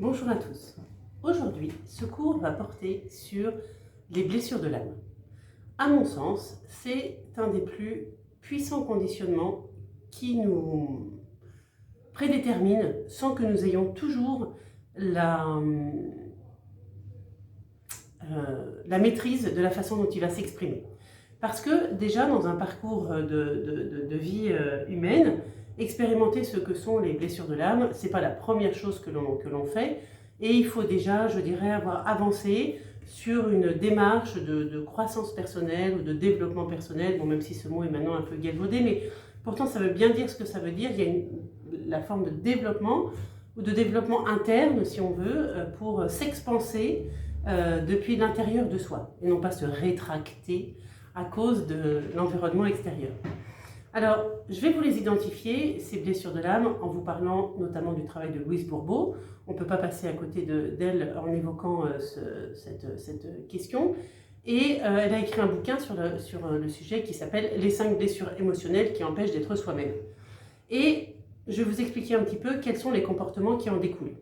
Bonjour à tous. Aujourd'hui, ce cours va porter sur les blessures de l'âme. À mon sens, c'est un des plus puissants conditionnements qui nous prédétermine sans que nous ayons toujours la maîtrise de la façon dont il va s'exprimer. Parce que déjà, dans un parcours de vie humaine, expérimenter ce que sont les blessures de l'âme, ce n'est pas la première chose que l'on fait. Et il faut déjà, je dirais, avoir avancé sur une démarche de croissance personnelle ou de développement personnel. Bon, même si ce mot est maintenant un peu galvaudé, mais pourtant ça veut bien dire ce que ça veut dire. Il y a la forme de développement ou de développement interne, si on veut, pour s'expanser depuis l'intérieur de soi et non pas se rétracter à cause de l'environnement extérieur. Alors, je vais vous les identifier, ces blessures de l'âme, en vous parlant notamment du travail de Louise Bourbeau. On ne peut pas passer à côté d'elle en évoquant cette question. Et elle a écrit un bouquin sur le sujet qui s'appelle « Les 5 blessures émotionnelles qui empêchent d'être soi-même ». Et je vais vous expliquer un petit peu quels sont les comportements qui en découlent.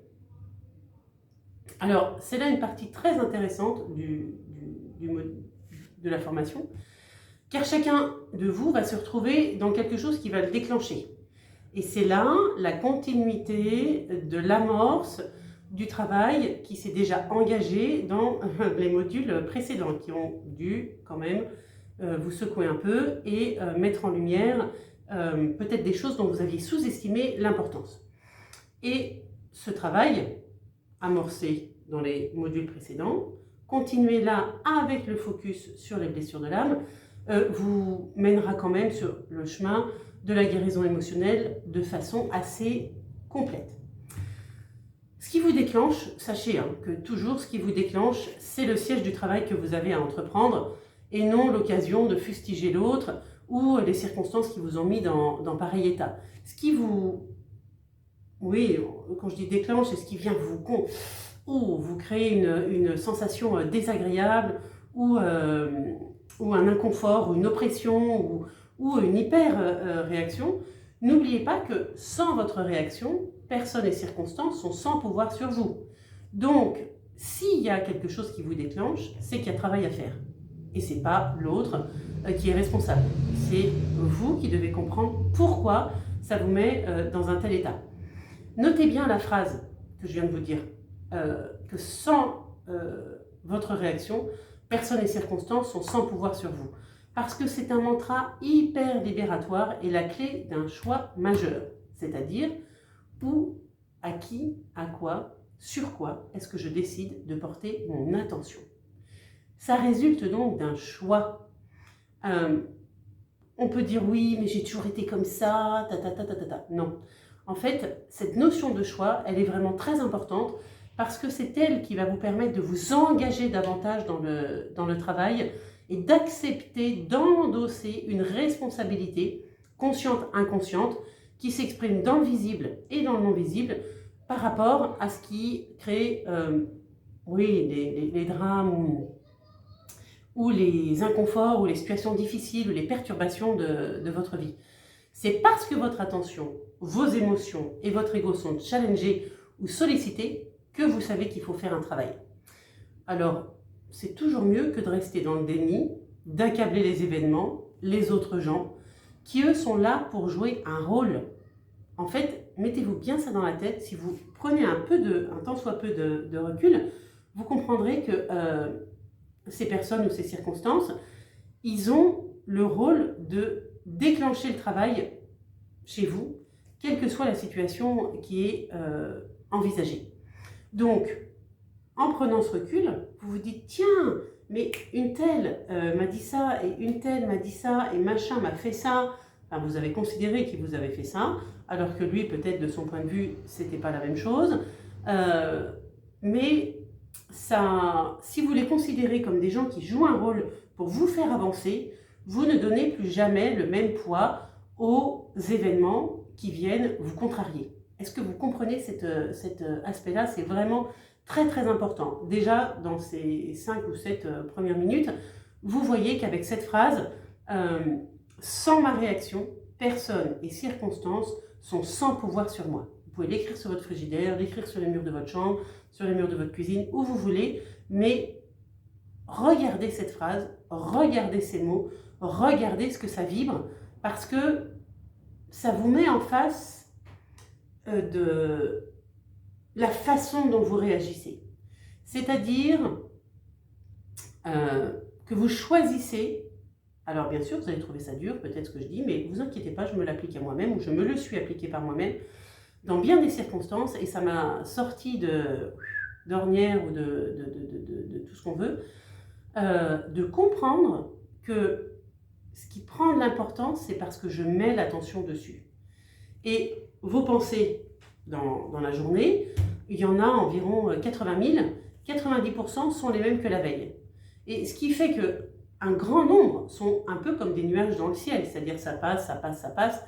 Alors, c'est là une partie très intéressante de la formation, car chacun de vous va se retrouver dans quelque chose qui va le déclencher. Et c'est là la continuité de l'amorce du travail qui s'est déjà engagé dans les modules précédents, qui ont dû quand même vous secouer un peu et mettre en lumière peut-être des choses dont vous aviez sous-estimé l'importance. Et ce travail, amorcé dans les modules précédents, continuez là avec le focus sur les blessures de l'âme, vous mènera quand même sur le chemin de la guérison émotionnelle de façon assez complète. Ce qui vous déclenche, sachez que toujours ce qui vous déclenche, c'est le siège du travail que vous avez à entreprendre et non l'occasion de fustiger l'autre ou les circonstances qui vous ont mis dans pareil état. Ce qui vous... Oui, quand je dis déclenche, c'est ce qui vient vous créer une sensation désagréable ou un inconfort, ou une oppression, ou une hyper-réaction. N'oubliez pas que sans votre réaction, personne et circonstances sont sans pouvoir sur vous. Donc, s'il y a quelque chose qui vous déclenche, c'est qu'il y a travail à faire. Et ce n'est pas l'autre qui est responsable. C'est vous qui devez comprendre pourquoi ça vous met dans un tel état. Notez bien la phrase que je viens de vous dire, que sans votre réaction, personne et circonstances sont sans pouvoir sur vous. Parce que c'est un mantra hyper libératoire et la clé d'un choix majeur. C'est-à-dire, où, à qui, à quoi, sur quoi est-ce que je décide de porter mon attention. Ça résulte donc d'un choix. On peut dire oui, mais j'ai toujours été comme ça, Non. En fait, cette notion de choix, elle est vraiment très importante parce que c'est elle qui va vous permettre de vous engager davantage dans le travail et d'accepter, d'endosser une responsabilité consciente, inconsciente, qui s'exprime dans le visible et dans le non-visible par rapport à ce qui crée les drames ou les inconforts ou les situations difficiles ou les perturbations de votre vie. C'est parce que votre attention, vos émotions et votre ego sont challengés ou sollicités que vous savez qu'il faut faire un travail. Alors, c'est toujours mieux que de rester dans le déni, d'accabler les événements, les autres gens, qui eux sont là pour jouer un rôle. En fait, mettez-vous bien ça dans la tête, si vous prenez un tant soit peu de recul, vous comprendrez que ces personnes ou ces circonstances, ils ont le rôle de déclencher le travail chez vous, quelle que soit la situation qui est envisagée. Donc, en prenant ce recul, vous vous dites, tiens, mais une telle m'a dit ça, et une telle m'a dit ça, et machin m'a fait ça. Enfin, vous avez considéré qu'il vous avait fait ça, alors que lui, peut-être de son point de vue, c'était pas la même chose. Mais ça, si vous les considérez comme des gens qui jouent un rôle pour vous faire avancer, vous ne donnez plus jamais le même poids aux événements qui viennent vous contrarier. Est-ce que vous comprenez cet aspect-là? C'est vraiment très très important. Déjà, dans ces 5 ou 7 premières minutes, vous voyez qu'avec cette phrase, sans ma réaction, personne et circonstances sont sans pouvoir sur moi. Vous pouvez l'écrire sur votre frigidaire, l'écrire sur les murs de votre chambre, sur les murs de votre cuisine, où vous voulez, mais regardez cette phrase, regardez ces mots, regardez ce que ça vibre, parce que ça vous met en face de la façon dont vous réagissez. C'est-à-dire que vous choisissez, alors bien sûr vous allez trouver ça dur, peut-être ce que je dis, mais ne vous inquiétez pas, je me l'applique à moi-même, ou je me le suis appliqué par moi-même, dans bien des circonstances, et ça m'a sorti d'ornière ou de tout ce qu'on veut, de comprendre que ce qui prend de l'importance, c'est parce que je mets l'attention dessus. Et vos pensées dans la journée, il y en a environ 80 000, 90% sont les mêmes que la veille. Et ce qui fait qu'un grand nombre sont un peu comme des nuages dans le ciel, c'est-à-dire ça passe, ça passe, ça passe,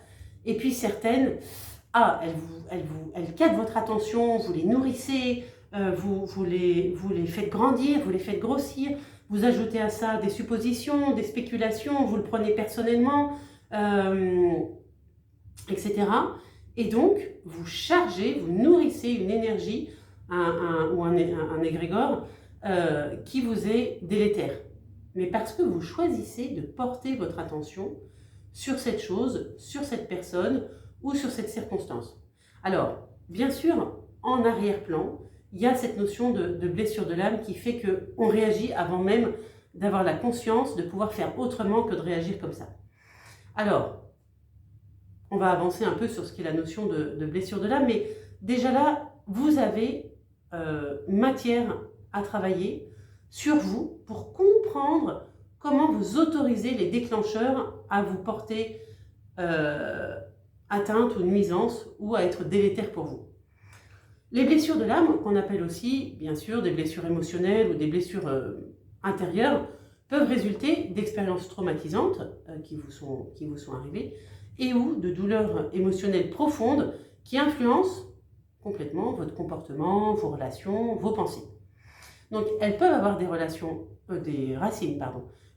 et puis certaines, elles captent votre attention, vous les nourrissez, vous les faites grandir, vous les faites grossir, vous ajoutez à ça des suppositions, des spéculations, vous le prenez personnellement, etc. Et donc, vous chargez, vous nourrissez une énergie ou un égrégore qui vous est délétère. Mais parce que vous choisissez de porter votre attention sur cette chose, sur cette personne ou sur cette circonstance. Alors, bien sûr, en arrière-plan, il y a cette notion de blessure de l'âme qui fait qu'on réagit avant même d'avoir la conscience de pouvoir faire autrement que de réagir comme ça. Alors, on va avancer un peu sur ce qu'est la notion de blessure de l'âme, mais déjà là, vous avez matière à travailler sur vous pour comprendre comment vous autorisez les déclencheurs à vous porter atteinte ou nuisance ou à être délétères pour vous. Les blessures de l'âme, qu'on appelle aussi, bien sûr, des blessures émotionnelles ou des blessures intérieures, peuvent résulter d'expériences traumatisantes qui vous sont arrivées et ou de douleurs émotionnelles profondes qui influencent complètement votre comportement, vos relations, vos pensées. Donc, elles peuvent avoir des racines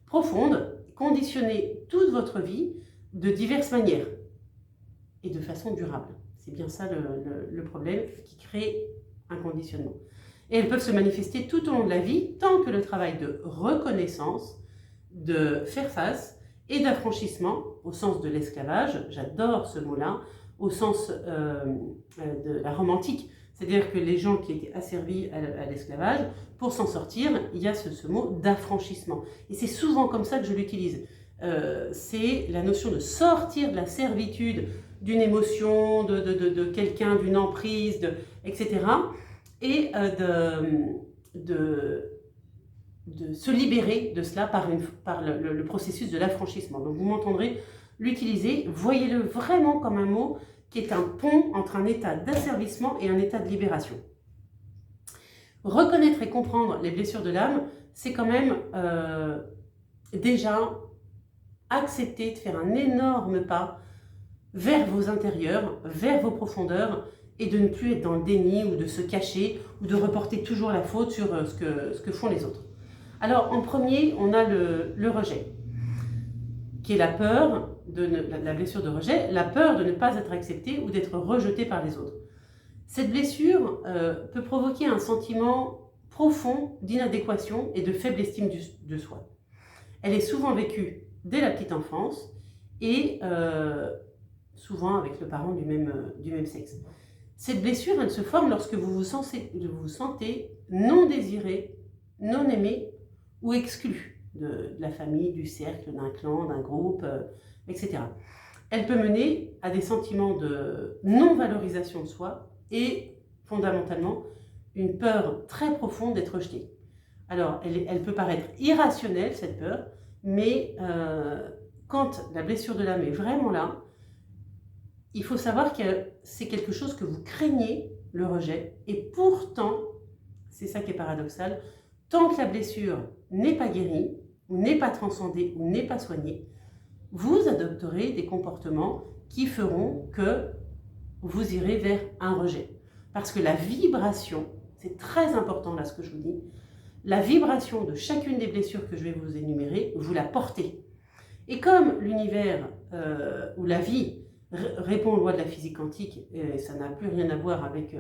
profondes, conditionner toute votre vie de diverses manières et de façon durable. C'est bien ça le problème qui crée un conditionnement. Et elles peuvent se manifester tout au long de la vie, tant que le travail de reconnaissance, de faire face et d'affranchissement, au sens de l'esclavage, j'adore ce mot-là, au sens de la Rome antique, c'est-à-dire que les gens qui étaient asservis à l'esclavage, pour s'en sortir, il y a ce mot d'affranchissement. Et c'est souvent comme ça que je l'utilise. C'est la notion de sortir de la servitude d'une émotion, de quelqu'un, d'une emprise, etc. Et de se libérer de cela par le processus de l'affranchissement. Donc vous m'entendrez l'utiliser, voyez-le vraiment comme un mot qui est un pont entre un état d'asservissement et un état de libération. Reconnaître et comprendre les blessures de l'âme, c'est quand même déjà accepter de faire un énorme pas vers vos intérieurs, vers vos profondeurs, et de ne plus être dans le déni ou de se cacher ou de reporter toujours la faute sur ce que font les autres. Alors en premier, on a le rejet, qui est la peur, la blessure de rejet, la peur de ne pas être accepté ou d'être rejeté par les autres. Cette blessure peut provoquer un sentiment profond d'inadéquation et de faible estime de soi. Elle est souvent vécue dès la petite enfance et souvent avec le parent du même sexe. Cette blessure, elle se forme lorsque vous vous sentez non désiré, non aimé ou exclu de la famille, du cercle, d'un clan, d'un groupe, etc. Elle peut mener à des sentiments de non-valorisation de soi et, fondamentalement, une peur très profonde d'être rejeté. Alors, elle peut paraître irrationnelle, cette peur, mais quand la blessure de l'âme est vraiment là, il faut savoir que c'est quelque chose que vous craignez, le rejet, et pourtant, c'est ça qui est paradoxal, tant que la blessure n'est pas guérie, ou n'est pas transcendée, ou n'est pas soignée, vous adopterez des comportements qui feront que vous irez vers un rejet. Parce que la vibration, c'est très important là ce que je vous dis, la vibration de chacune des blessures que je vais vous énumérer, vous la portez. Et comme l'univers ou la vie répond aux lois de la physique quantique, et ça n'a plus rien à voir avec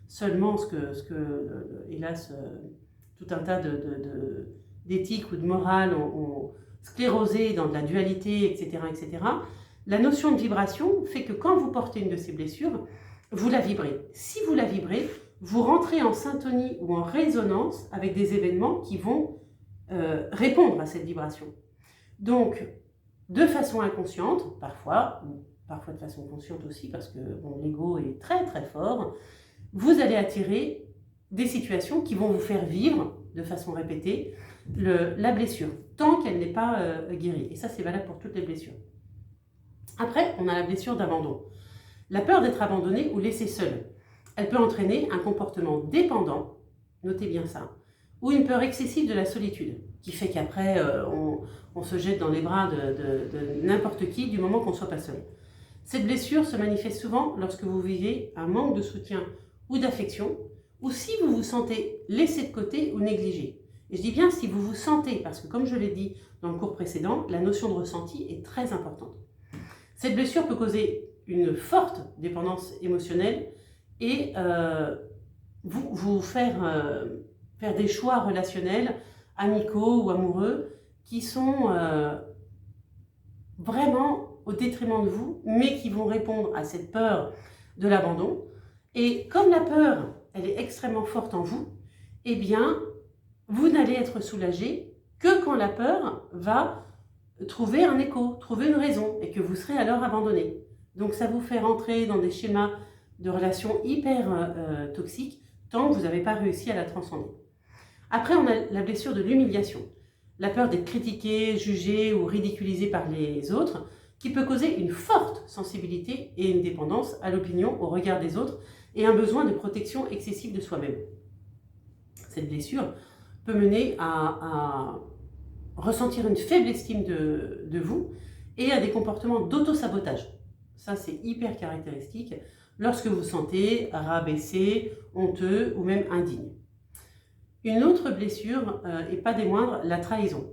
seulement ce que hélas, tout un tas d'éthiques ou de morale ont sclérosé dans de la dualité, etc., etc. La notion de vibration fait que quand vous portez une de ces blessures, vous la vibrez. Si vous la vibrez, vous rentrez en syntonie ou en résonance avec des événements qui vont répondre à cette vibration. Donc, de façon inconsciente, parfois de façon consciente aussi, parce que bon, l'ego est très très fort, vous allez attirer des situations qui vont vous faire vivre de façon répétée la blessure, tant qu'elle n'est pas guérie. Et ça, c'est valable pour toutes les blessures. Après, on a la blessure d'abandon. La peur d'être abandonné ou laissé seul. Elle peut entraîner un comportement dépendant, notez bien ça, ou une peur excessive de la solitude, qui fait qu'après, on se jette dans les bras de n'importe qui du moment qu'on ne soit pas seul. Cette blessure se manifeste souvent lorsque vous vivez un manque de soutien ou d'affection, ou si vous vous sentez laissé de côté ou négligé. Et je dis bien si vous vous sentez, parce que comme je l'ai dit dans le cours précédent, la notion de ressenti est très importante. Cette blessure peut causer une forte dépendance émotionnelle et vous faire des choix relationnels, amicaux ou amoureux, qui sont vraiment au détriment de vous, mais qui vont répondre à cette peur de l'abandon. Et comme la peur, elle est extrêmement forte en vous, eh bien, vous n'allez être soulagé que quand la peur va trouver un écho, trouver une raison, et que vous serez alors abandonné. Donc ça vous fait rentrer dans des schémas de relations hyper toxiques, tant que vous n'avez pas réussi à la transcender. Après, on a la blessure de l'humiliation, la peur d'être critiqué, jugé ou ridiculisé par les autres, qui peut causer une forte sensibilité et une dépendance à l'opinion, au regard des autres, et un besoin de protection excessive de soi-même. Cette blessure peut mener à ressentir une faible estime de vous et à des comportements d'auto-sabotage. Ça, c'est hyper caractéristique lorsque vous vous sentez rabaissé, honteux ou même indigne. Une autre blessure, et pas des moindres, la trahison.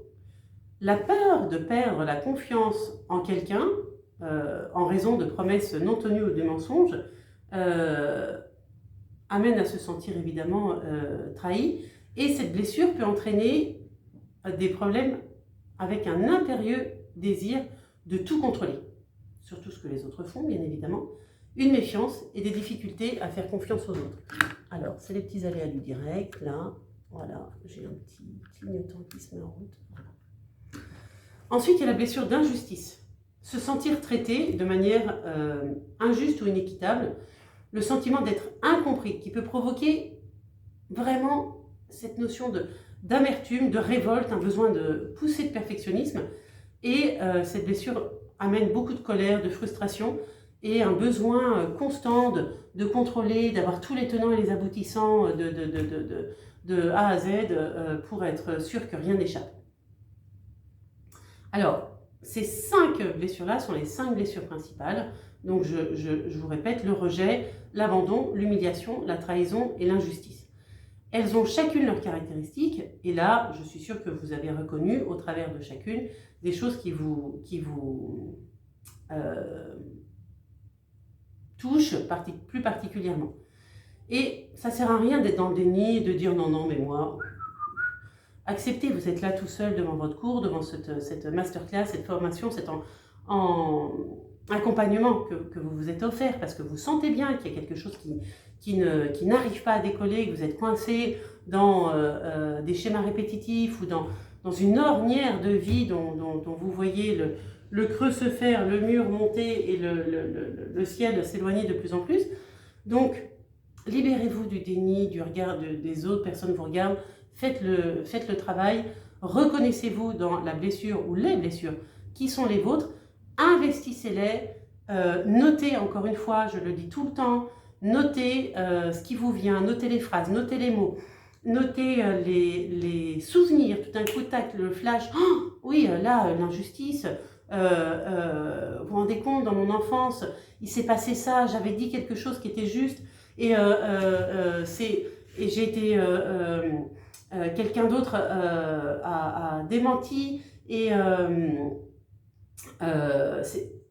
La peur de perdre la confiance en quelqu'un, en raison de promesses non tenues ou de mensonges, amène à se sentir évidemment trahi, et cette blessure peut entraîner des problèmes avec un impérieux désir de tout contrôler, surtout ce que les autres font, bien évidemment, une méfiance et des difficultés à faire confiance aux autres. Alors, c'est les petits aléas du direct, là, voilà, j'ai un petit clignotant qui se met en route. Voilà. Ensuite, il y a la blessure d'injustice. Se sentir traité de manière injuste ou inéquitable, le sentiment d'être incompris, qui peut provoquer vraiment cette notion d'amertume, de révolte, un besoin de pousser de perfectionnisme. Et cette blessure amène beaucoup de colère, de frustration et un besoin constant de contrôler, d'avoir tous les tenants et les aboutissants de A à Z pour être sûr que rien n'échappe. Alors, ces 5 blessures-là sont les 5 blessures principales. Donc, je vous répète, le rejet, l'abandon, l'humiliation, la trahison et l'injustice. Elles ont chacune leurs caractéristiques, et là, je suis sûre que vous avez reconnu, au travers de chacune, des choses qui vous touchent plus particulièrement. Et ça ne sert à rien d'être dans le déni, de dire non, non, mais moi... Acceptez, vous êtes là tout seul devant votre cours, devant cette masterclass, cette formation, cet accompagnement que vous vous êtes offert, parce que vous sentez bien qu'il y a quelque chose qui n'arrive pas à décoller, que vous êtes coincé dans des schémas répétitifs ou dans une ornière de vie dont vous voyez le creux se faire, le mur monter et le ciel s'éloigner de plus en plus. Donc, libérez-vous du déni, du regard des autres personnes vous regardent. Faites le travail, reconnaissez-vous dans la blessure ou les blessures qui sont les vôtres, investissez-les, notez encore une fois, je le dis tout le temps, notez ce qui vous vient, notez les phrases, notez les mots, notez les souvenirs, tout d'un coup, tac, le flash, oh, oui, là, l'injustice, vous vous rendez compte, dans mon enfance, il s'est passé ça, j'avais dit quelque chose qui était juste, et j'ai été... quelqu'un d'autre a démenti et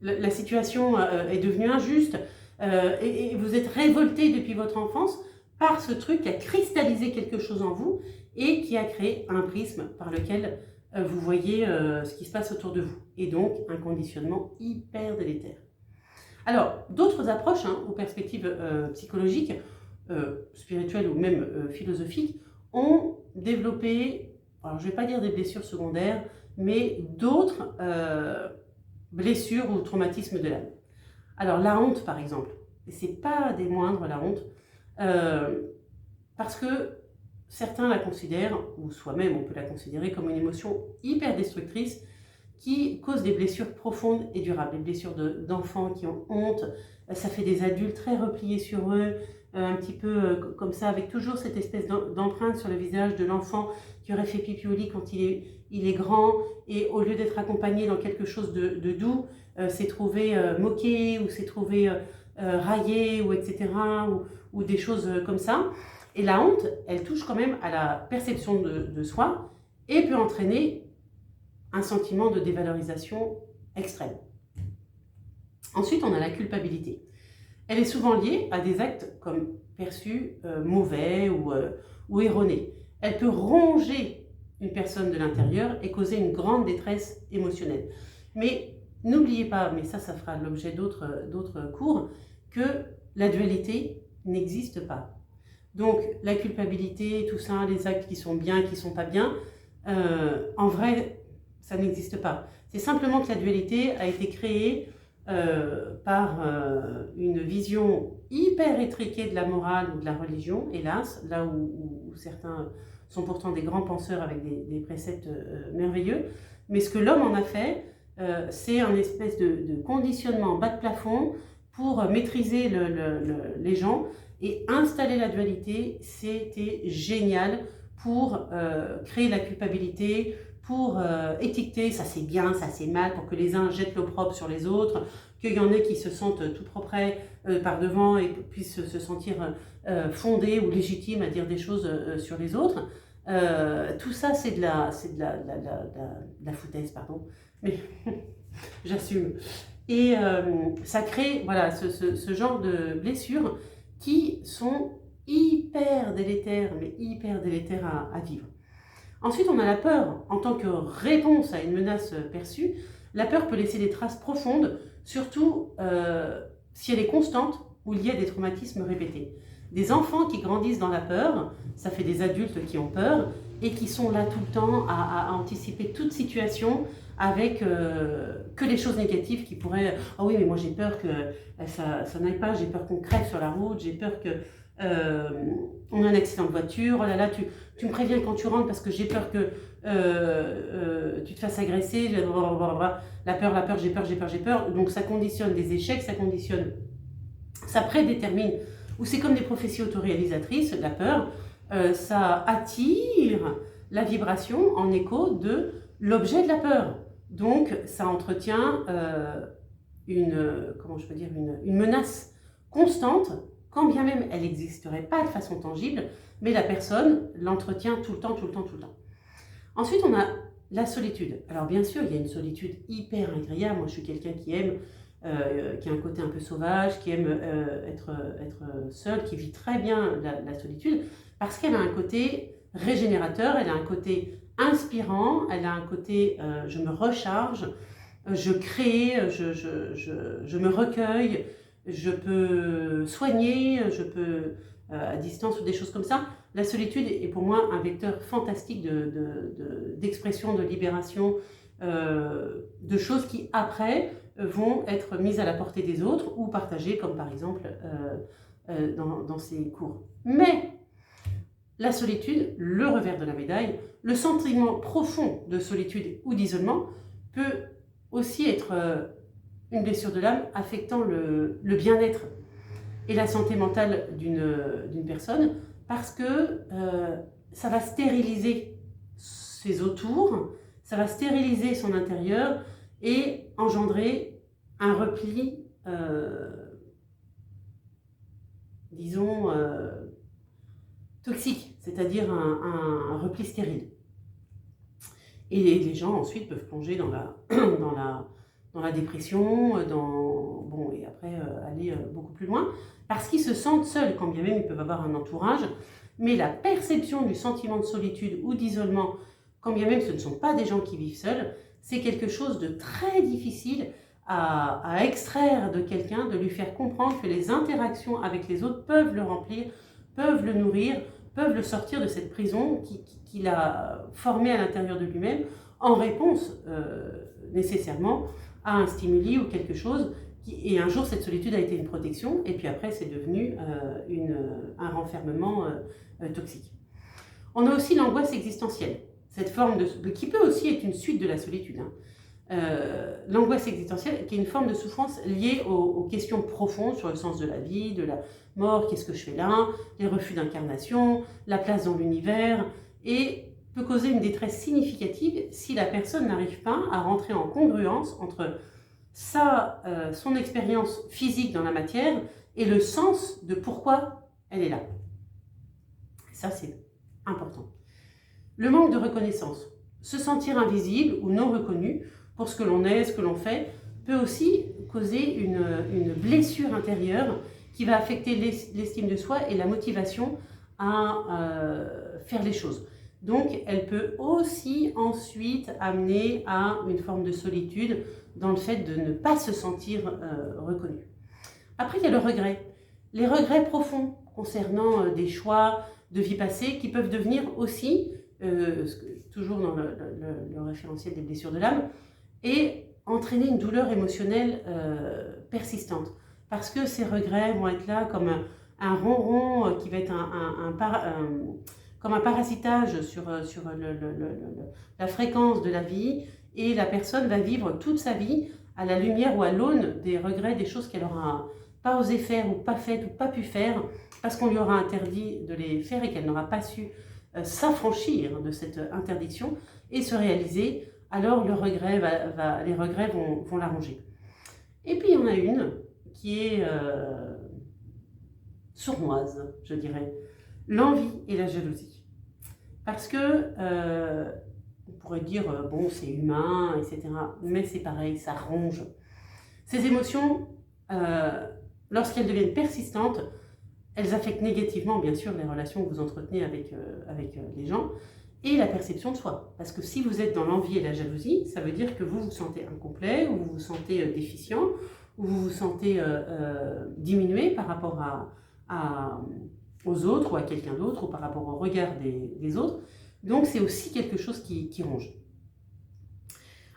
la situation est devenue injuste, et vous êtes révolté depuis votre enfance par ce truc qui a cristallisé quelque chose en vous et qui a créé un prisme par lequel vous voyez ce qui se passe autour de vous. Et donc, un conditionnement hyper délétère. Alors, d'autres approches aux perspectives psychologiques, spirituelles ou même philosophiques, ont développé, alors je ne vais pas dire des blessures secondaires, mais d'autres blessures ou traumatismes de l'âme. Alors, la honte, par exemple, et ce n'est pas des moindres, la honte, parce que certains la considèrent, ou soi-même on peut la considérer comme une émotion hyper destructrice qui cause des blessures profondes et durables. Des blessures d'enfants qui ont honte, ça fait des adultes très repliés sur eux, un petit peu comme ça, avec toujours cette espèce d'empreinte sur le visage de l'enfant qui aurait fait pipi au lit quand il est grand, et au lieu d'être accompagné dans quelque chose de doux, s'est trouvé moqué, ou s'est trouvé raillé, ou etc., ou des choses comme ça. Et la honte, elle touche quand même à la perception de soi et peut entraîner un sentiment de dévalorisation extrême. Ensuite, on a la culpabilité. Elle est souvent liée à des actes comme perçus mauvais ou erronés. Elle peut ronger une personne de l'intérieur et causer une grande détresse émotionnelle. Mais n'oubliez pas, mais ça fera l'objet d'autres cours, que la dualité n'existe pas. Donc la culpabilité, tout ça, les actes qui sont bien, qui ne sont pas bien, en vrai, ça n'existe pas. C'est simplement que la dualité a été créée par une vision hyper étriquée de la morale ou de la religion, hélas, là où certains sont pourtant des grands penseurs avec des préceptes merveilleux. Mais ce que l'homme en a fait, c'est un espèce de conditionnement bas de plafond pour maîtriser les gens. Et installer la dualité, c'était génial pour créer la culpabilité, pour étiqueter ça c'est bien, ça c'est mal, pour que les uns jettent l'opprobre sur les autres, qu'il y en ait qui se sentent tout propres par devant et puissent se sentir fondés ou légitimes à dire des choses sur les autres. Tout ça c'est de la foutaise, pardon, mais j'assume. Et ça crée voilà, ce genre de blessures qui sont hyper délétères, mais hyper délétères à vivre. Ensuite, on a la peur. En tant que réponse à une menace perçue, la peur peut laisser des traces profondes, surtout si elle est constante ou liée à des traumatismes répétés. Des enfants qui grandissent dans la peur, ça fait des adultes qui ont peur et qui sont là tout le temps à anticiper toute situation avec que les choses négatives qui pourraient... Ah oui, mais moi j'ai peur que ça n'aille pas, j'ai peur qu'on crève sur la route, j'ai peur que... on a un accident de voiture, oh là là, tu me préviens quand tu rentres parce que j'ai peur que tu te fasses agresser, la peur, j'ai peur. Donc ça conditionne des échecs, ça prédétermine, ou c'est comme des prophéties autoréalisatrices, la peur, ça attire la vibration en écho de l'objet de la peur. Donc ça entretient une menace constante, quand bien même elle n'existerait pas de façon tangible, mais la personne l'entretient tout le temps. Ensuite, on a la solitude. Alors bien sûr, il y a une solitude hyper agréable. Moi, je suis quelqu'un qui aime, qui a un côté un peu sauvage, qui aime être seul, qui vit très bien la solitude, parce qu'elle a un côté régénérateur, elle a un côté inspirant, elle a un côté je me recharge, je crée, je me recueille, je peux soigner, je peux à distance ou des choses comme ça. La solitude est pour moi un vecteur fantastique d'expression, de libération, de choses qui après vont être mises à la portée des autres ou partagées, comme par exemple dans ces cours. Mais la solitude, le revers de la médaille, le sentiment profond de solitude ou d'isolement peut aussi être une blessure de l'âme affectant le bien-être et la santé mentale d'une personne, parce que ça va stériliser ses autours, ça va stériliser son intérieur et engendrer un repli, disons, toxique, c'est-à-dire un repli stérile. Et les gens ensuite peuvent plonger dans dans la dépression, et après aller beaucoup plus loin, parce qu'ils se sentent seuls, quand bien même ils peuvent avoir un entourage, mais la perception du sentiment de solitude ou d'isolement, quand bien même ce ne sont pas des gens qui vivent seuls, c'est quelque chose de très difficile à extraire de quelqu'un, de lui faire comprendre que les interactions avec les autres peuvent le remplir, peuvent le nourrir, peuvent le sortir de cette prison qu'il a formée à l'intérieur de lui-même, en réponse nécessairement à un stimuli ou quelque chose. Et un jour, cette solitude a été une protection, et puis après, c'est devenu un renfermement toxique. On a aussi l'angoisse existentielle, cette forme qui peut aussi être une suite de la solitude. L'angoisse existentielle, qui est une forme de souffrance liée aux questions profondes sur le sens de la vie, de la mort, qu'est-ce que je fais là, les refus d'incarnation, la place dans l'univers, et peut causer une détresse significative si la personne n'arrive pas à rentrer en congruence entre son expérience physique dans la matière et le sens de pourquoi elle est là. Ça, c'est important. Le manque de reconnaissance, se sentir invisible ou non reconnu pour ce que l'on est, ce que l'on fait, peut aussi causer une blessure intérieure qui va affecter l'estime de soi et la motivation à faire les choses. Donc, elle peut aussi ensuite amener à une forme de solitude dans le fait de ne pas se sentir reconnu. Après, il y a le regret. Les regrets profonds concernant des choix de vie passée qui peuvent devenir aussi, toujours dans le référentiel des blessures de l'âme, et entraîner une douleur émotionnelle persistante. Parce que ces regrets vont être là comme un ronron qui va être comme un parasitage sur la fréquence de la vie, et la personne va vivre toute sa vie à la lumière ou à l'aune des regrets, des choses qu'elle n'aura pas osé faire ou pas faites ou pas pu faire, parce qu'on lui aura interdit de les faire et qu'elle n'aura pas su s'affranchir de cette interdiction et se réaliser. Alors les regrets vont la ronger. Et puis il y en a une qui est sournoise, je dirais, l'envie et la jalousie. Parce que on pourrait dire, bon, c'est humain, etc. Mais c'est pareil, ça ronge. Ces émotions, lorsqu'elles deviennent persistantes, elles affectent négativement, bien sûr, les relations que vous entretenez avec les gens et la perception de soi. Parce que si vous êtes dans l'envie et la jalousie, ça veut dire que vous vous sentez incomplet, ou vous vous sentez déficient, ou vous vous sentez diminué par rapport aux autres ou à quelqu'un d'autre, ou par rapport au regard des autres. Donc c'est aussi quelque chose qui ronge.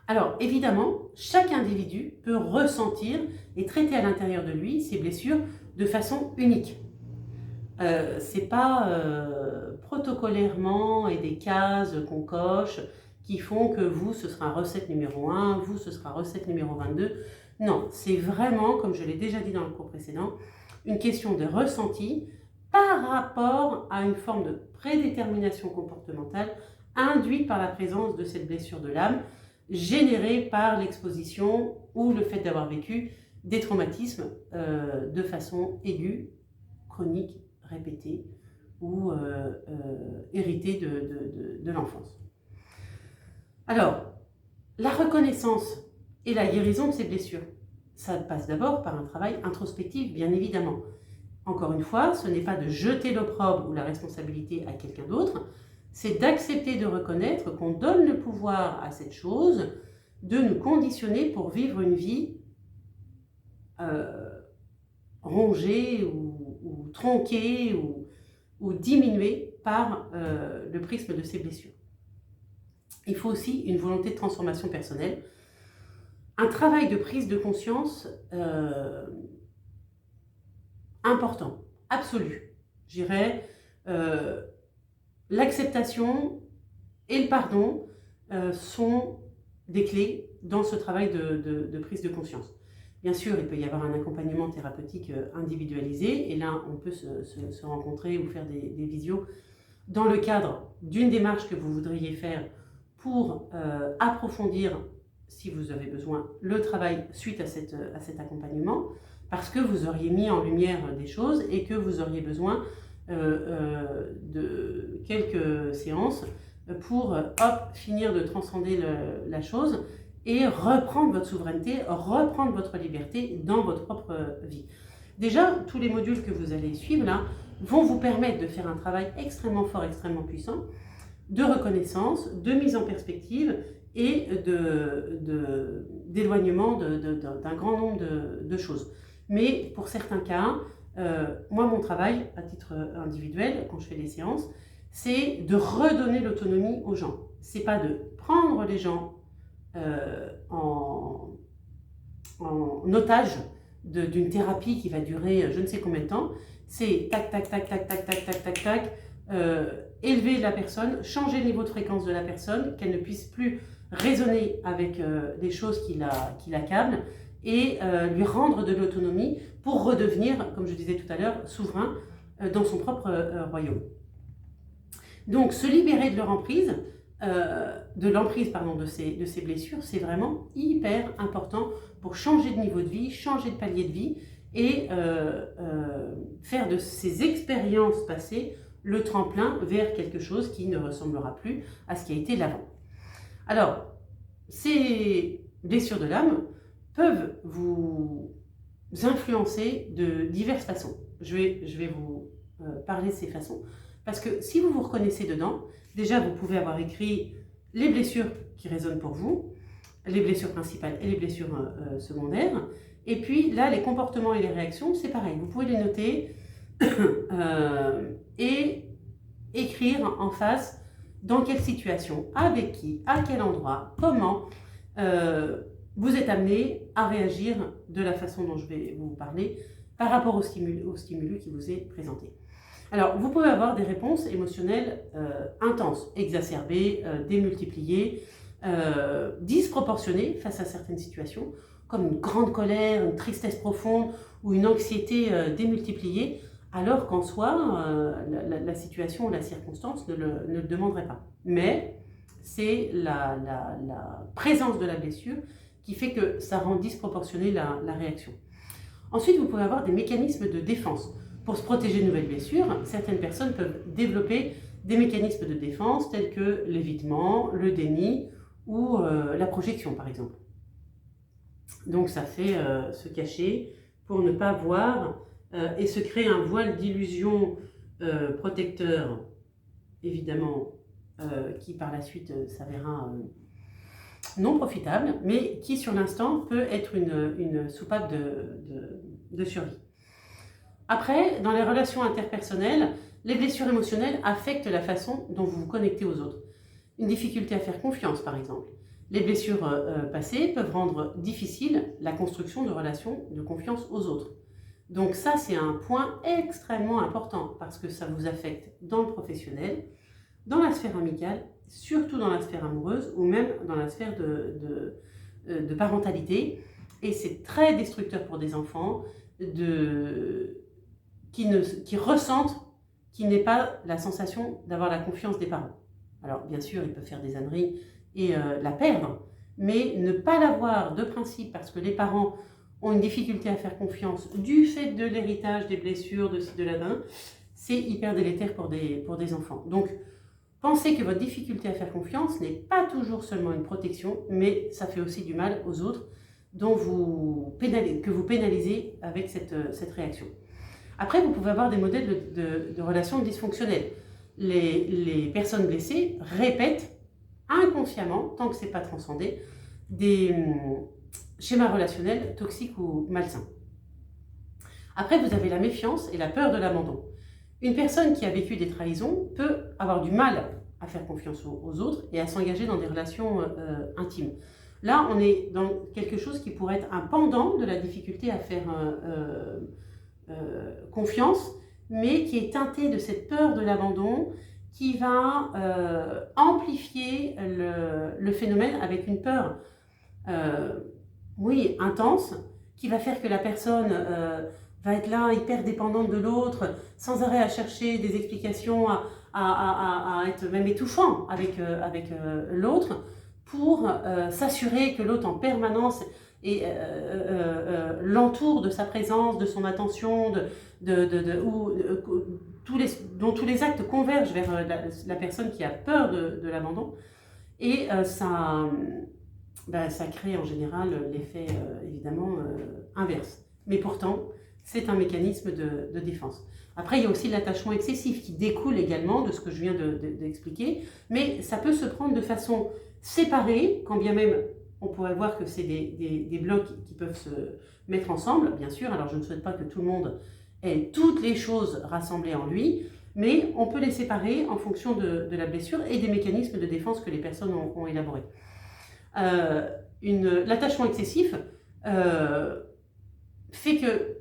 Alors évidemment, chaque individu peut ressentir et traiter à l'intérieur de lui ces blessures de façon unique. C'est pas protocolairement et des cases qu'on coche qui font que vous, ce sera recette numéro 1, vous, ce sera recette numéro 22. Non, c'est vraiment, comme je l'ai déjà dit dans le cours précédent, une question de ressenti par rapport à une forme de prédétermination comportementale induite par la présence de cette blessure de l'âme, générée par l'exposition ou le fait d'avoir vécu des traumatismes de façon aiguë, chronique, répétée ou héritée de l'enfance. Alors, la reconnaissance et la guérison de ces blessures, ça passe d'abord par un travail introspectif, bien évidemment. Encore une fois, ce n'est pas de jeter l'opprobre ou la responsabilité à quelqu'un d'autre, c'est d'accepter de reconnaître qu'on donne le pouvoir à cette chose de nous conditionner pour vivre une vie rongée ou tronquée ou diminuée par le prisme de ces blessures. Il faut aussi une volonté de transformation personnelle, un travail de prise de conscience important, absolu. Je dirais l'acceptation et le pardon sont des clés dans ce travail de prise de conscience. Bien sûr, il peut y avoir un accompagnement thérapeutique individualisé, et là, on peut se rencontrer ou faire des visios dans le cadre d'une démarche que vous voudriez faire pour approfondir, si vous avez besoin, le travail suite à cet accompagnement, parce que vous auriez mis en lumière des choses et que vous auriez besoin de quelques séances pour finir de transcender la chose et reprendre votre souveraineté, reprendre votre liberté dans votre propre vie. Déjà, tous les modules que vous allez suivre là vont vous permettre de faire un travail extrêmement fort, extrêmement puissant, de reconnaissance, de mise en perspective et d'éloignement d'un grand nombre de choses. Mais pour certains cas, moi mon travail à titre individuel, quand je fais des séances, c'est de redonner l'autonomie aux gens. C'est pas de prendre les gens en otage d'une thérapie qui va durer je ne sais combien de temps. C'est tac, tac, tac, tac, tac, tac, tac, tac, tac, élever la personne, changer le niveau de fréquence de la personne, qu'elle ne puisse plus raisonner avec des choses qui l'accablent, et lui rendre de l'autonomie pour redevenir, comme je disais tout à l'heure, souverain dans son propre royaume. Donc se libérer de leur emprise, de ces blessures, c'est vraiment hyper important pour changer de niveau de vie, changer de palier de vie et faire de ces expériences passées le tremplin vers quelque chose qui ne ressemblera plus à ce qui a été l'avant. Alors, ces blessures de l'âme peuvent vous influencer de diverses façons. Je vais vous parler de ces façons, parce que si vous vous reconnaissez dedans, déjà vous pouvez avoir écrit les blessures qui résonnent pour vous, les blessures principales et les blessures secondaires, et puis là les comportements et les réactions, c'est pareil, vous pouvez les noter et écrire en face dans quelle situation, avec qui, à quel endroit, comment vous êtes amené à réagir de la façon dont je vais vous parler par rapport au stimulus qui vous est présenté. Alors, vous pouvez avoir des réponses émotionnelles intenses, exacerbées, démultipliées, disproportionnées face à certaines situations, comme une grande colère, une tristesse profonde ou une anxiété démultipliée, alors qu'en soi, la situation ou la circonstance ne le demanderait pas. Mais c'est la présence de la blessure qui fait que ça rend disproportionnée la réaction. Ensuite, vous pouvez avoir des mécanismes de défense. Pour se protéger de nouvelles blessures, certaines personnes peuvent développer des mécanismes de défense tels que l'évitement, le déni ou la projection par exemple. Donc ça fait se cacher pour ne pas voir et se créer un voile d'illusion protecteur, évidemment, qui par la suite s'avérera non profitable, mais qui sur l'instant peut être une soupape de survie. Après, dans les relations interpersonnelles, les blessures émotionnelles affectent la façon dont vous vous connectez aux autres. Une difficulté à faire confiance, par exemple. Les blessures passées peuvent rendre difficile la construction de relations de confiance aux autres. Donc ça, c'est un point extrêmement important parce que ça vous affecte dans le professionnel, dans la sphère amicale, surtout dans la sphère amoureuse ou même dans la sphère de parentalité. Et c'est très destructeur pour des enfants qui ressentent qu'ils n'aient pas la sensation d'avoir la confiance des parents. Alors bien sûr, ils peuvent faire des âneries et la perdre, mais ne pas l'avoir de principe parce que les parents ont une difficulté à faire confiance du fait de l'héritage, des blessures, de la c'est hyper délétère pour des enfants. Donc, pensez que votre difficulté à faire confiance n'est pas toujours seulement une protection, mais ça fait aussi du mal aux autres que vous pénalisez avec cette réaction. Après, vous pouvez avoir des modèles de relations dysfonctionnelles. Les personnes blessées répètent inconsciemment, tant que ce n'est pas transcendé, des schémas relationnels toxiques ou malsains. Après, vous avez la méfiance et la peur de l'abandon. Une personne qui a vécu des trahisons peut avoir du mal à faire confiance aux autres et à s'engager dans des relations intimes. Là, on est dans quelque chose qui pourrait être un pendant de la difficulté à faire confiance, mais qui est teinté de cette peur de l'abandon qui va amplifier le phénomène avec une peur intense, qui va faire que la personne va être là hyper dépendante de l'autre, sans arrêt à chercher des explications, à être même étouffant avec l'autre, pour s'assurer que l'autre en permanence l'entoure de sa présence, de son attention, dont tous les actes convergent vers la personne qui a peur de l'abandon. Et ben, ça crée en général l'effet évidemment inverse. Mais pourtant, c'est un mécanisme de défense. Après, il y a aussi l'attachement excessif qui découle également de ce que je viens d'expliquer, mais ça peut se prendre de façon séparée, quand bien même on pourrait voir que c'est des blocs qui peuvent se mettre ensemble, bien sûr. Alors je ne souhaite pas que tout le monde ait toutes les choses rassemblées en lui, mais on peut les séparer en fonction de la blessure et des mécanismes de défense que les personnes ont élaborés. L'attachement excessif fait que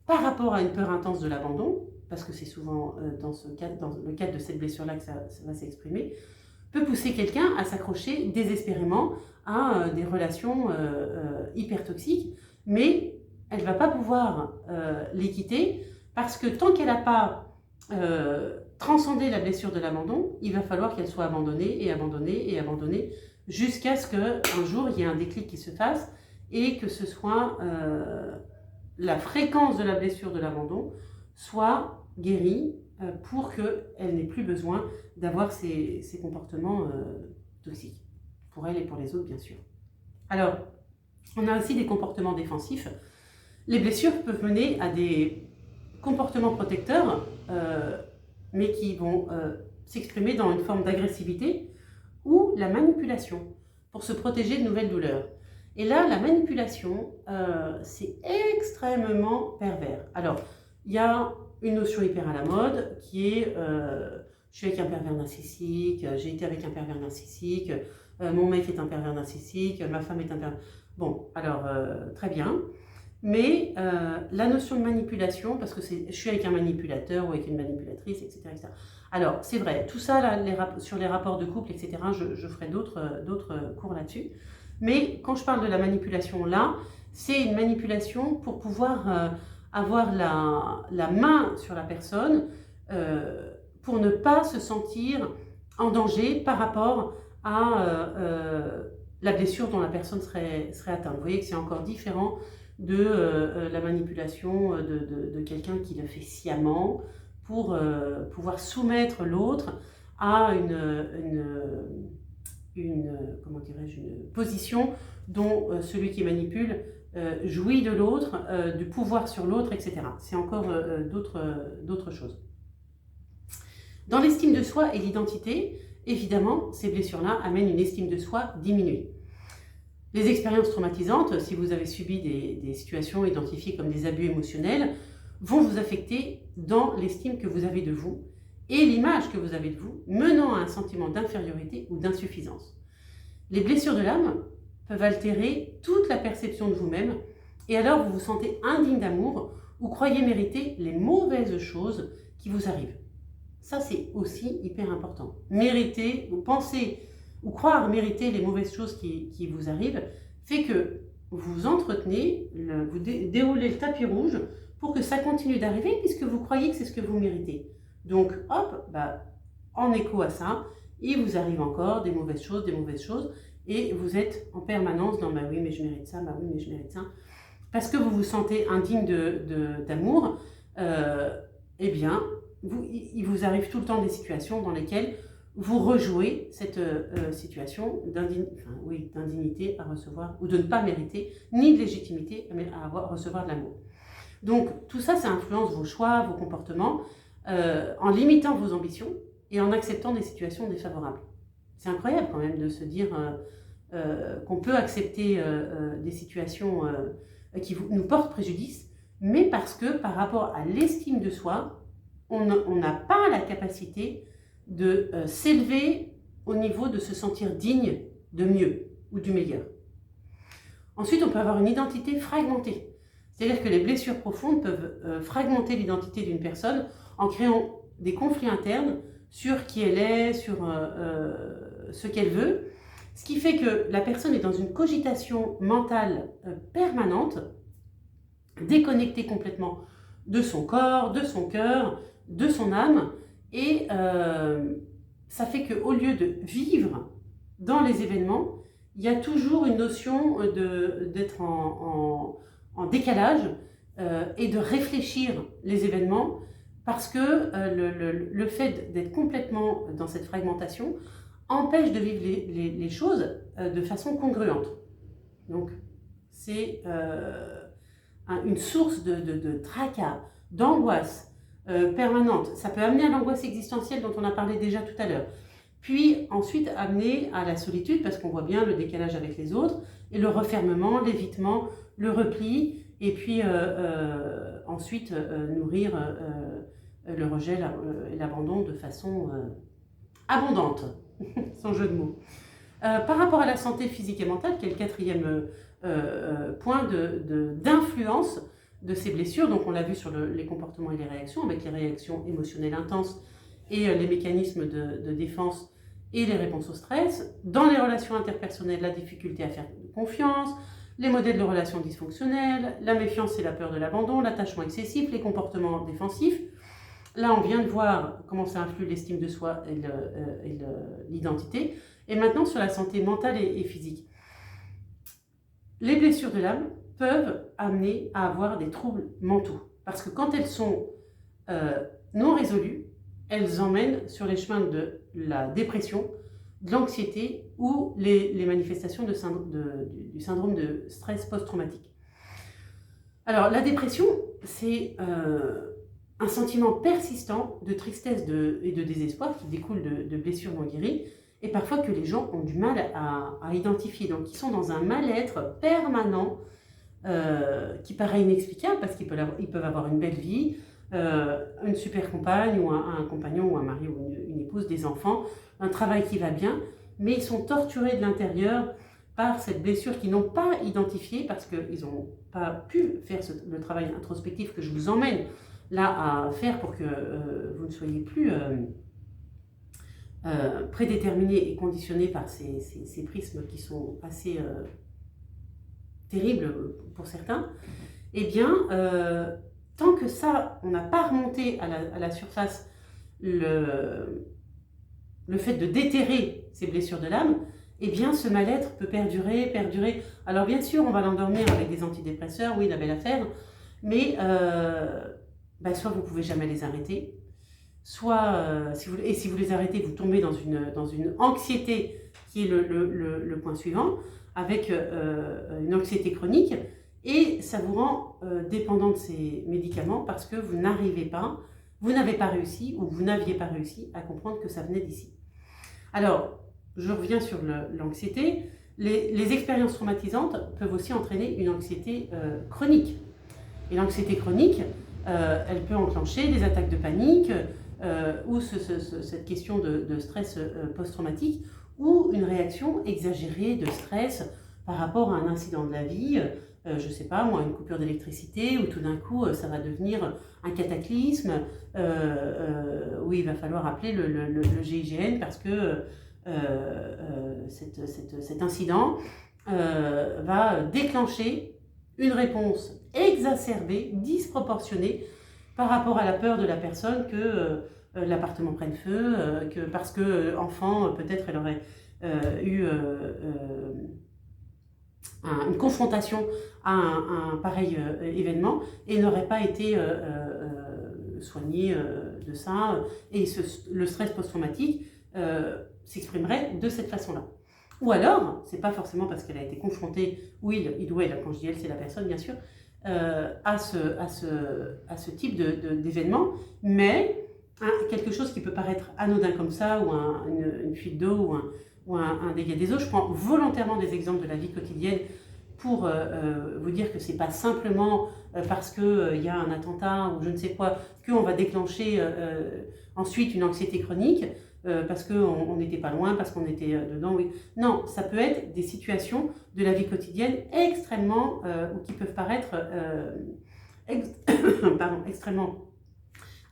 par rapport à une peur intense de l'abandon, parce que c'est souvent dans le cadre de cette blessure-là que ça va s'exprimer, peut pousser quelqu'un à s'accrocher désespérément à des relations hyper toxiques, mais elle ne va pas pouvoir les quitter parce que tant qu'elle n'a pas transcendé la blessure de l'abandon, il va falloir qu'elle soit abandonnée et abandonnée et abandonnée jusqu'à ce qu'un jour il y ait un déclic qui se fasse et que ce soit la fréquence de la blessure de l'abandon soit guérie pour qu'elle n'ait plus besoin d'avoir ces comportements toxiques, pour elle et pour les autres bien sûr. Alors, on a aussi des comportements défensifs. Les blessures peuvent mener à des comportements protecteurs, mais qui vont s'exprimer dans une forme d'agressivité ou la manipulation pour se protéger de nouvelles douleurs. Et là, la manipulation, c'est extrêmement pervers. Alors, il y a une notion hyper à la mode qui est je suis avec un pervers narcissique, j'ai été avec un pervers narcissique, mon mec est un pervers narcissique, ma femme est un pervers... Bon, alors, très bien. Mais la notion de manipulation, parce que je suis avec un manipulateur ou avec une manipulatrice, etc. etc. Alors, c'est vrai, tout ça, là, sur les rapports de couple, etc., je ferai d'autres cours là-dessus. Mais quand je parle de la manipulation là, c'est une manipulation pour pouvoir avoir la main sur la personne pour ne pas se sentir en danger par rapport à la blessure dont la personne serait atteinte. Vous voyez que c'est encore différent de la manipulation de quelqu'un qui le fait sciemment pour pouvoir soumettre l'autre à comment dirais-je, une position dont celui qui manipule jouit de l'autre, du pouvoir sur l'autre, etc. C'est encore d'autres choses. Dans l'estime de soi et l'identité, évidemment, ces blessures-là amènent une estime de soi diminuée. Les expériences traumatisantes, si vous avez subi des situations identifiées comme des abus émotionnels, vont vous affecter dans l'estime que vous avez de vous et l'image que vous avez de vous, menant à un sentiment d'infériorité ou d'insuffisance. Les blessures de l'âme peuvent altérer toute la perception de vous-même et alors vous vous sentez indigne d'amour ou croyez mériter les mauvaises choses qui vous arrivent. Ça, c'est aussi hyper important. Mériter, ou penser, ou croire mériter les mauvaises choses qui vous arrivent, fait que vous entretenez, vous déroulez le tapis rouge pour que ça continue d'arriver puisque vous croyez que c'est ce que vous méritez. Donc, hop, en écho à ça, il vous arrive encore des mauvaises choses, et vous êtes en permanence dans « bah oui, mais je mérite ça, bah oui, mais je mérite ça ». Parce que vous vous sentez indigne d'amour, eh bien, il vous arrive tout le temps des situations dans lesquelles vous rejouez cette situation d'indignité à recevoir, ou de ne pas mériter, ni de légitimité à recevoir de l'amour. Donc, tout ça, ça influence vos choix, vos comportements, en limitant vos ambitions et en acceptant des situations défavorables. C'est incroyable quand même de se dire qu'on peut accepter des situations qui nous portent préjudice, mais parce que par rapport à l'estime de soi, on n'a pas la capacité de s'élever au niveau de se sentir digne de mieux ou du meilleur. Ensuite, on peut avoir une identité fragmentée. C'est-à-dire que les blessures profondes peuvent fragmenter l'identité d'une personne en créant des conflits internes sur qui elle est, sur ce qu'elle veut, ce qui fait que la personne est dans une cogitation mentale permanente, déconnectée complètement de son corps, de son cœur, de son âme, et ça fait qu'au lieu de vivre dans les événements, il y a toujours une notion d'être en décalage et de réfléchir les événements parce que le fait d'être complètement dans cette fragmentation empêche de vivre les choses de façon congruente. Donc, c'est une source de tracas, d'angoisse permanente. Ça peut amener à l'angoisse existentielle dont on a parlé déjà tout à l'heure. Puis ensuite amener à la solitude, parce qu'on voit bien le décalage avec les autres, et le refermement, l'évitement, le repli, et puis ensuite nourrir le rejet et l'abandon de façon abondante, sans jeu de mots. Par rapport à la santé physique et mentale, qui est le quatrième point d'influence de ces blessures, donc on l'a vu sur les comportements et les réactions, avec les réactions émotionnelles intenses et les mécanismes de défense et les réponses au stress. Dans les relations interpersonnelles, la difficulté à faire confiance, les modèles de relations dysfonctionnelles, la méfiance et la peur de l'abandon, l'attachement excessif, les comportements défensifs. Là, on vient de voir comment ça influe l'estime de soi et l'identité. Et maintenant, sur la santé mentale et physique. Les blessures de l'âme peuvent amener à avoir des troubles mentaux. Parce que quand elles sont non résolues, elles emmènent sur les chemins de la dépression, de l'anxiété ou les manifestations du syndrome de stress post-traumatique. Alors, la dépression, c'est un sentiment persistant de tristesse et de désespoir qui découle de blessures non guéries et parfois que les gens ont du mal à identifier. Donc, ils sont dans un mal-être permanent qui paraît inexplicable parce qu'ils peuvent avoir une belle vie, une super compagne ou un compagnon ou un mari ou une épouse, des enfants, un travail qui va bien, mais ils sont torturés de l'intérieur par cette blessure qu'ils n'ont pas identifiée parce qu'ils n'ont pas pu faire le travail introspectif que je vous emmène là à faire pour que vous ne soyez plus prédéterminés et conditionnés par ces prismes qui sont assez terribles pour certains. Eh bien, tant que ça, on n'a pas remonté à la surface le fait de déterrer ces blessures de l'âme, eh bien ce mal-être peut perdurer. Alors bien sûr, on va l'endormir avec des antidépresseurs, oui, la belle affaire, mais soit vous ne pouvez jamais les arrêter, soit, si vous les arrêtez, vous tombez dans une anxiété qui est le point suivant, avec une anxiété chronique, et ça vous rend dépendant de ces médicaments parce que vous n'avez pas réussi ou vous n'aviez pas réussi à comprendre que ça venait d'ici. Alors, je reviens sur l'anxiété. Les expériences traumatisantes peuvent aussi entraîner une anxiété chronique. Et l'anxiété chronique, elle peut enclencher des attaques de panique ou cette question de stress post-traumatique ou une réaction exagérée de stress par rapport à un incident de la vie, je ne sais pas moi, une coupure d'électricité, où tout d'un coup ça va devenir un cataclysme, où il va falloir appeler le GIGN parce que cet incident va déclencher une réponse exacerbée, disproportionnée par rapport à la peur de la personne que l'appartement prenne feu, parce que enfant, peut-être elle aurait eu une confrontation à un pareil événement et n'aurait pas été soignée de ça. Et le stress post-traumatique s'exprimerait de cette façon-là. Ou alors, c'est pas forcément parce qu'elle a été confrontée, ou il ou elle, quand je dis elle, c'est la personne bien sûr, à ce type d'événement, mais quelque chose qui peut paraître anodin comme ça, ou une fuite d'eau, ou un dégât des eaux. Je prends volontairement des exemples de la vie quotidienne pour vous dire que c'est pas simplement parce qu'il y a un attentat ou je ne sais quoi qu'on va déclencher ensuite une anxiété chronique, parce qu'on n'était pas loin, parce qu'on était dedans. Oui. Non, ça peut être des situations de la vie quotidienne extrêmement, ou qui peuvent paraître extrêmement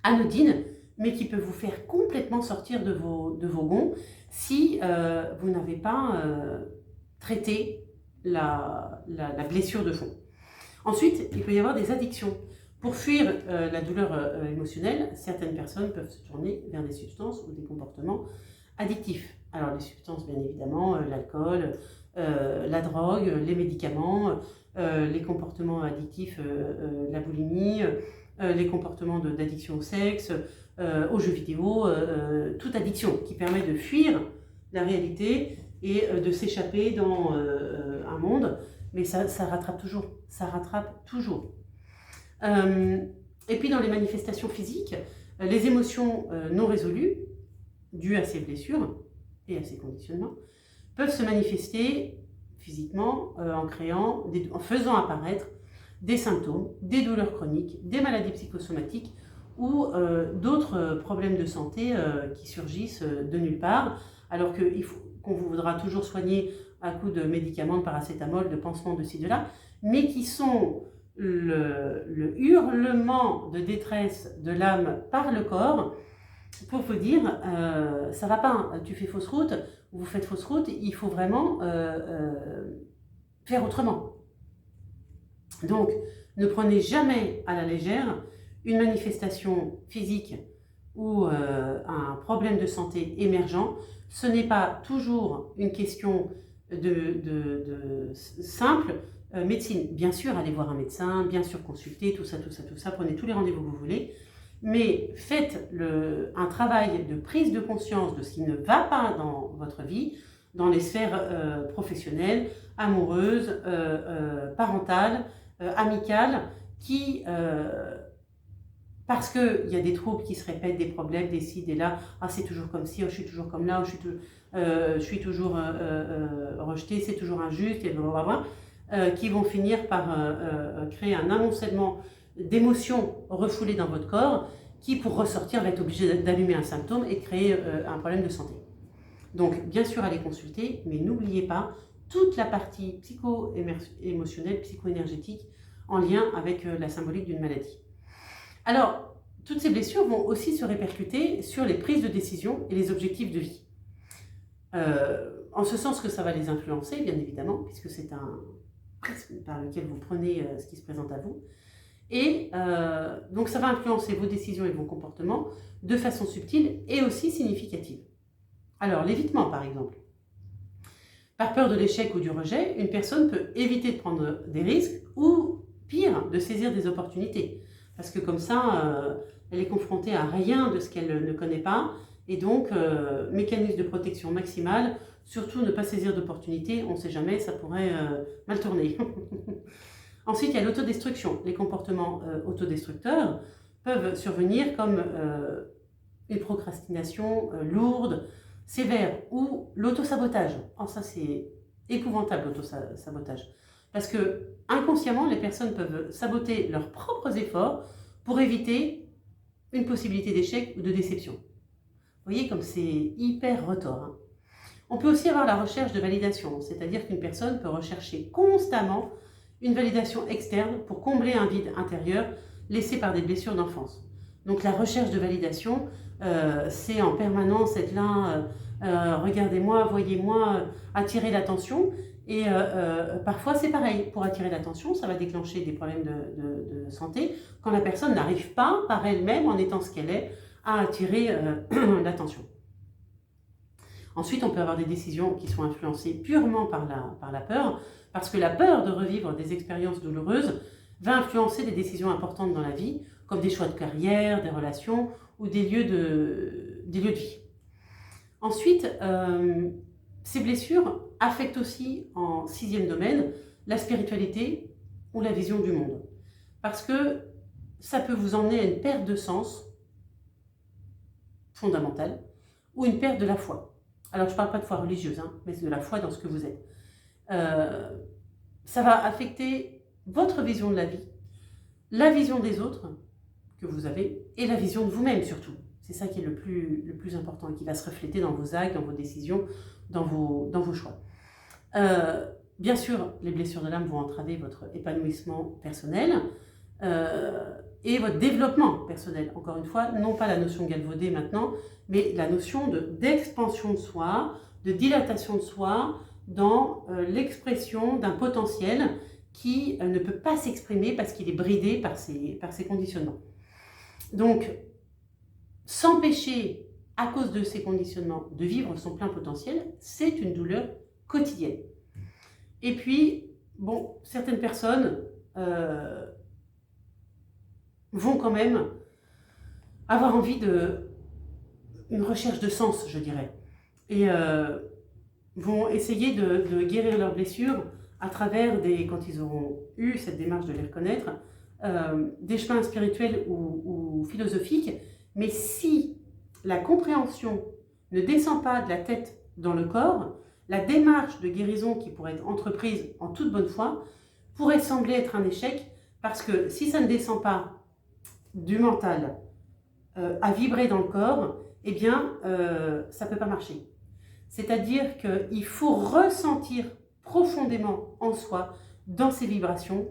anodines, mais qui peuvent vous faire complètement sortir de vos gonds si vous n'avez pas traité la blessure de fond. Ensuite, il peut y avoir des addictions. Pour fuir la douleur émotionnelle, certaines personnes peuvent se tourner vers des substances ou des comportements addictifs. Alors les substances, bien évidemment, l'alcool, la drogue, les médicaments, les comportements addictifs, la boulimie, les comportements d'addiction au sexe, aux jeux vidéo, toute addiction qui permet de fuir la réalité et de s'échapper dans un monde, mais ça rattrape toujours, ça rattrape toujours. Et puis dans les manifestations physiques, les émotions non résolues, dues à ces blessures et à ces conditionnements, peuvent se manifester physiquement en faisant apparaître des symptômes, des douleurs chroniques, des maladies psychosomatiques ou d'autres problèmes de santé qui surgissent de nulle part, alors qu'on vous voudra toujours soigner à coup de médicaments, de paracétamol, de pansements de ci, de là, mais qui sont le hurlement de détresse de l'âme par le corps pour vous dire ça va pas, tu fais fausse route, vous faites fausse route, il faut vraiment faire autrement. Donc, ne prenez jamais à la légère une manifestation physique ou un problème de santé émergent. Ce n'est pas toujours une question de simple médecine. Bien sûr, allez voir un médecin, bien sûr, consulter, tout ça, prenez tous les rendez-vous que vous voulez. Mais faites un travail de prise de conscience de ce qui ne va pas dans votre vie, dans les sphères professionnelles, amoureuses, parentales, amicales, parce qu'il y a des troubles qui se répètent, des problèmes, des ci, des là, ah c'est toujours comme ci, oh, je suis toujours comme là, oh, je suis toujours rejeté, c'est toujours injuste, et blablabla, qui vont finir par créer un amoncellement d'émotions refoulées dans votre corps, qui pour ressortir va être obligé d'allumer un symptôme et de créer un problème de santé. Donc bien sûr allez consulter, mais n'oubliez pas toute la partie psycho-émotionnelle, psycho-énergétique en lien avec la symbolique d'une maladie. Alors, toutes ces blessures vont aussi se répercuter sur les prises de décision et les objectifs de vie. En ce sens que ça va les influencer, bien évidemment, puisque c'est un prisme par lequel vous prenez ce qui se présente à vous. Et donc ça va influencer vos décisions et vos comportements de façon subtile et aussi significative. Alors, l'évitement, par exemple. Par peur de l'échec ou du rejet, une personne peut éviter de prendre des risques ou, pire, de saisir des opportunités. Parce que comme ça, elle est confrontée à rien de ce qu'elle ne connaît pas. Et donc, mécanisme de protection maximale, surtout ne pas saisir d'opportunités, on ne sait jamais, ça pourrait mal tourner. Ensuite, il y a l'autodestruction. Les comportements autodestructeurs peuvent survenir comme une procrastination lourde, sévère, ou l'autosabotage. Oh, ça c'est épouvantable, l'autosabotage. Parce que inconsciemment, les personnes peuvent saboter leurs propres efforts pour éviter une possibilité d'échec ou de déception. Vous voyez comme c'est hyper retors. Hein. On peut aussi avoir la recherche de validation, c'est-à-dire qu'une personne peut rechercher constamment une validation externe pour combler un vide intérieur laissé par des blessures d'enfance. Donc la recherche de validation, c'est en permanence être là, regardez-moi, voyez-moi, attirer l'attention. Et parfois c'est pareil, pour attirer l'attention, ça va déclencher des problèmes de santé quand la personne n'arrive pas par elle-même, en étant ce qu'elle est, à attirer l'attention. Ensuite, on peut avoir des décisions qui sont influencées purement par la peur, parce que la peur de revivre des expériences douloureuses va influencer des décisions importantes dans la vie, comme des choix de carrière, des relations ou des lieux de vie. Ensuite, ces blessures affectent aussi, en 6e domaine, la spiritualité ou la vision du monde. Parce que ça peut vous emmener à une perte de sens fondamentale ou une perte de la foi. Alors, je ne parle pas de foi religieuse, hein, mais de la foi dans ce que vous êtes. Ça va affecter votre vision de la vie, la vision des autres que vous avez et la vision de vous-même surtout. C'est ça qui est le plus important et qui va se refléter dans vos actes, dans vos décisions, dans vos choix. Bien sûr, les blessures de l'âme vont entraver votre épanouissement personnel et votre développement personnel. Encore une fois, non pas la notion galvaudée maintenant, mais la notion d'expansion de soi, de dilatation de soi dans l'expression d'un potentiel qui ne peut pas s'exprimer parce qu'il est bridé par ses conditionnements. Donc, s'empêcher, à cause de ces conditionnements, de vivre son plein potentiel, c'est une douleur quotidienne. Et puis, bon, certaines personnes vont quand même avoir envie d'une recherche de sens, je dirais. et vont essayer de guérir leurs blessures à travers quand ils auront eu cette démarche de les reconnaître, des chemins spirituels ou philosophiques. Mais si la compréhension ne descend pas de la tête dans le corps, la démarche de guérison qui pourrait être entreprise en toute bonne foi pourrait sembler être un échec, parce que si ça ne descend pas du mental à vibrer dans le corps, eh bien, ça ne peut pas marcher. C'est-à-dire qu'il faut ressentir profondément en soi, dans ses vibrations,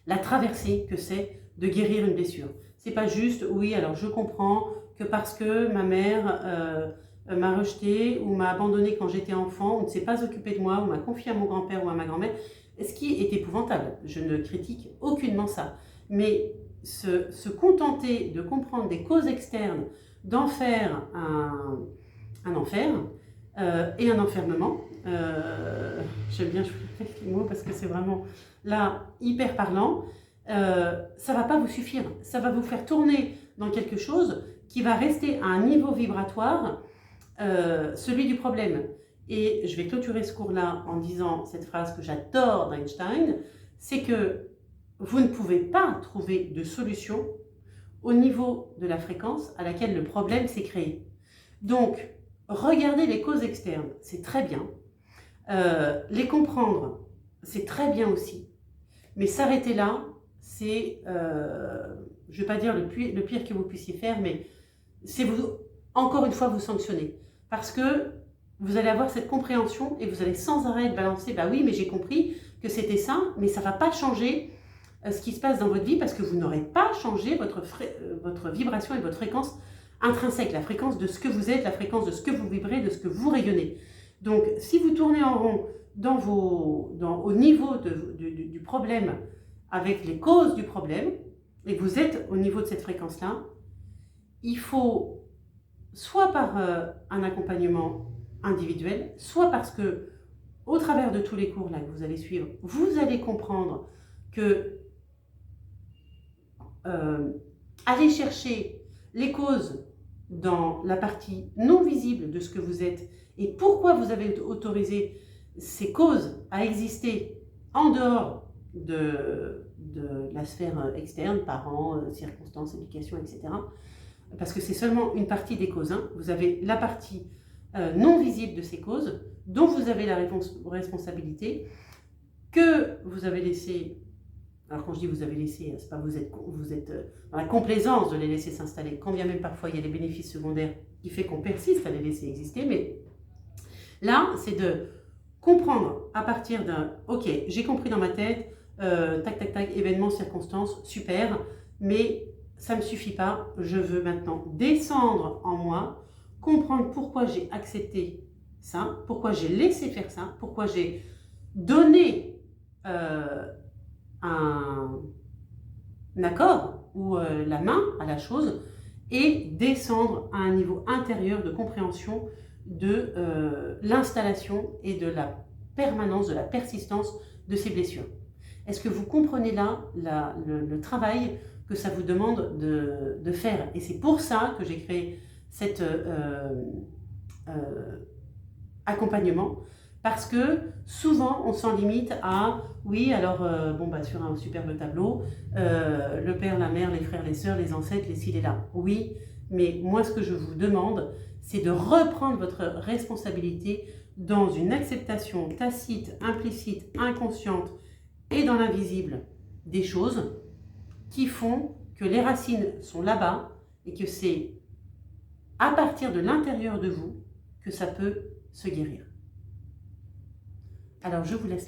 la traversée que c'est de guérir une blessure. C'est pas juste, oui, alors je comprends que parce que ma mère m'a rejeté ou m'a abandonné quand j'étais enfant, ou ne s'est pas occupé de moi, ou m'a confié à mon grand-père ou à ma grand-mère, ce qui est épouvantable. Je ne critique aucunement ça. Mais se contenter de comprendre des causes externes, d'en faire un enfer et un enfermement, j'aime bien choisir les mots parce que c'est vraiment là hyper parlant, ça ne va pas vous suffire. Ça va vous faire tourner dans quelque chose qui va rester à un niveau vibratoire, celui du problème. Et je vais clôturer ce cours-là en disant cette phrase que j'adore d'Einstein, c'est que vous ne pouvez pas trouver de solution au niveau de la fréquence à laquelle le problème s'est créé. Donc, regarder les causes externes, c'est très bien. Les comprendre, c'est très bien aussi. Mais s'arrêter là, c'est, je ne vais pas dire le pire que vous puissiez faire, mais c'est encore une fois vous sanctionner. Parce que vous allez avoir cette compréhension et vous allez sans arrêt balancer, bah oui, mais j'ai compris que c'était ça, mais ça ne va pas changer ce qui se passe dans votre vie parce que vous n'aurez pas changé votre vibration et votre fréquence intrinsèque, la fréquence de ce que vous êtes, la fréquence de ce que vous vibrez, de ce que vous rayonnez. Donc, si vous tournez en rond au niveau du problème avec les causes du problème, et que vous êtes au niveau de cette fréquence-là, il faut, soit par un accompagnement individuel, soit parce que, au travers de tous les cours là que vous allez suivre, vous allez comprendre que aller chercher les causes dans la partie non visible de ce que vous êtes et pourquoi vous avez autorisé ces causes à exister en dehors de la sphère externe, parents, circonstances, éducation, etc. Parce que c'est seulement une partie des causes. Hein. Vous avez la partie non visible de ces causes dont vous avez la responsabilité, que vous avez laissé. Alors quand je dis vous avez laissé, c'est pas vous êtes dans la complaisance de les laisser s'installer, quand bien même parfois il y a des bénéfices secondaires qui fait qu'on persiste à les laisser exister, mais là c'est de comprendre à partir d'un ok, j'ai compris dans ma tête, tac tac tac, événements, circonstances, super, mais ça ne me suffit pas, je veux maintenant descendre en moi, comprendre pourquoi j'ai accepté ça, pourquoi j'ai laissé faire ça, pourquoi j'ai donné un accord ou la main à la chose et descendre à un niveau intérieur de compréhension de l'installation et de la permanence, de la persistance de ces blessures. Est-ce que vous comprenez là le travail que ça vous demande de faire? Et c'est pour ça que j'ai créé cet accompagnement. Parce que souvent, on s'en limite à, oui, alors, sur un superbe tableau, le père, la mère, les frères, les sœurs, les ancêtres, les ci, les là. Oui, mais moi, ce que je vous demande, c'est de reprendre votre responsabilité dans une acceptation tacite, implicite, inconsciente et dans l'invisible des choses qui font que les racines sont là-bas et que c'est à partir de l'intérieur de vous que ça peut se guérir. Alors, je vous laisse.